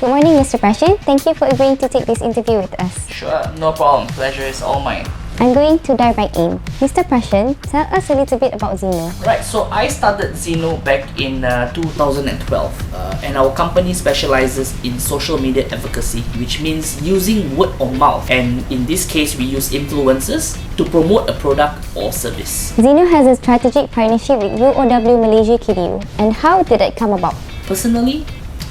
Good morning, Mr. Prashan. Thank you for agreeing to take this interview with us. Sure, no problem. Pleasure is all mine. I'm going to dive right in. Mr. Prashan, tell us a little bit about Xeno. Right, so I started Xeno back in 2012 and our company specializes in social media advocacy, which means using word of mouth, and in this case we use influencers to promote a product or service. Xeno has a strategic partnership with UOW Malaysia KDU, and how did it come about? Personally,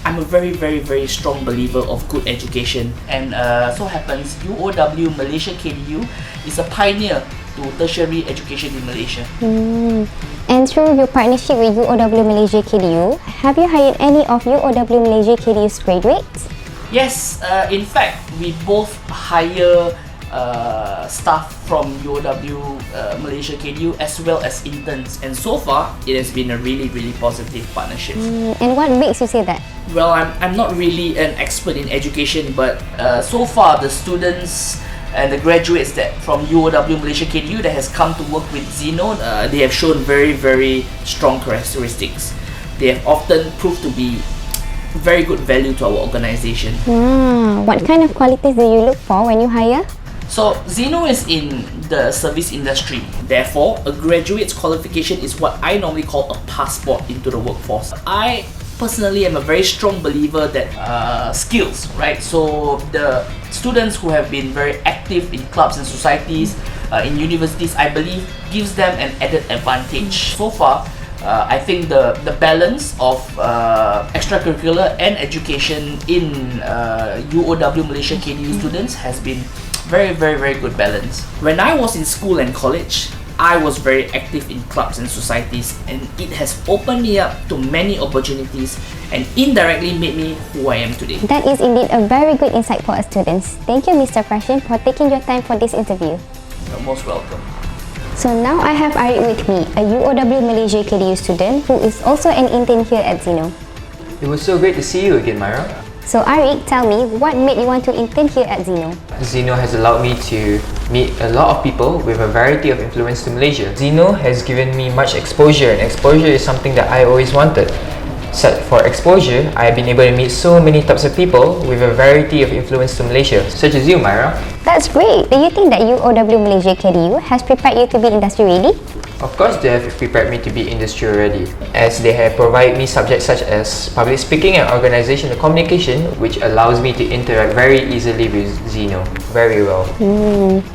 I'm a very strong believer of good education, and so happens UOW Malaysia KDU is a pioneer to tertiary education in Malaysia. And through your partnership with UOW Malaysia KDU, have you hired any of UOW Malaysia KDU's graduates? Yes, in fact, we both hire staff from UOW Malaysia KDU as well as interns, and so far it has been a really positive partnership. And what makes you say that? Well, I'm not really an expert in education, but so far the students and the graduates that from UOW Malaysia KDU that has come to work with Xeno, they have shown very strong characteristics. They have often proved to be very good value to our organization. What kind of qualities do you look for when you hire? So Xeno is in the service industry. Therefore, a graduate's qualification is what I normally call a passport into the workforce. I personally am a very strong believer that skills, right? So the students who have been very active in clubs and societies, in universities, I believe gives them an added advantage. So far, I think the balance of extracurricular and education in UOW Malaysia KDU students has been very good balance. When I was in school and college, I was very active in clubs and societies, and it has opened me up to many opportunities and indirectly made me who I am today. That is indeed a very good insight for us students. Thank you, Mr. Prashan, for taking your time for this interview. You're most welcome. So now I have Arik with me, a UOW Malaysia KDU student who is also an intern here at Xeno. It was so great to see you again, Myra. So Arik, tell me, what made you want to intern here at Xeno? Xeno has allowed me to meet a lot of people with a variety of influence to Malaysia. Xeno has given me much exposure, and exposure is something that I always wanted. So for exposure, I have been able to meet so many types of people with a variety of influence to Malaysia, such as you, Myra. That's great! Do you think that UOW Malaysia KDU has prepared you to be industry ready? Of course, they have prepared me to be industry ready, as they have provided me subjects such as public speaking and organizational communication, which allows me to interact very easily with Xeno very well.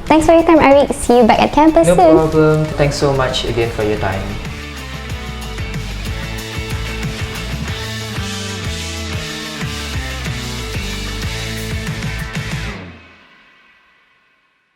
Thanks for your time, Arik. See you back at campus soon. No problem. Thanks so much again for your time.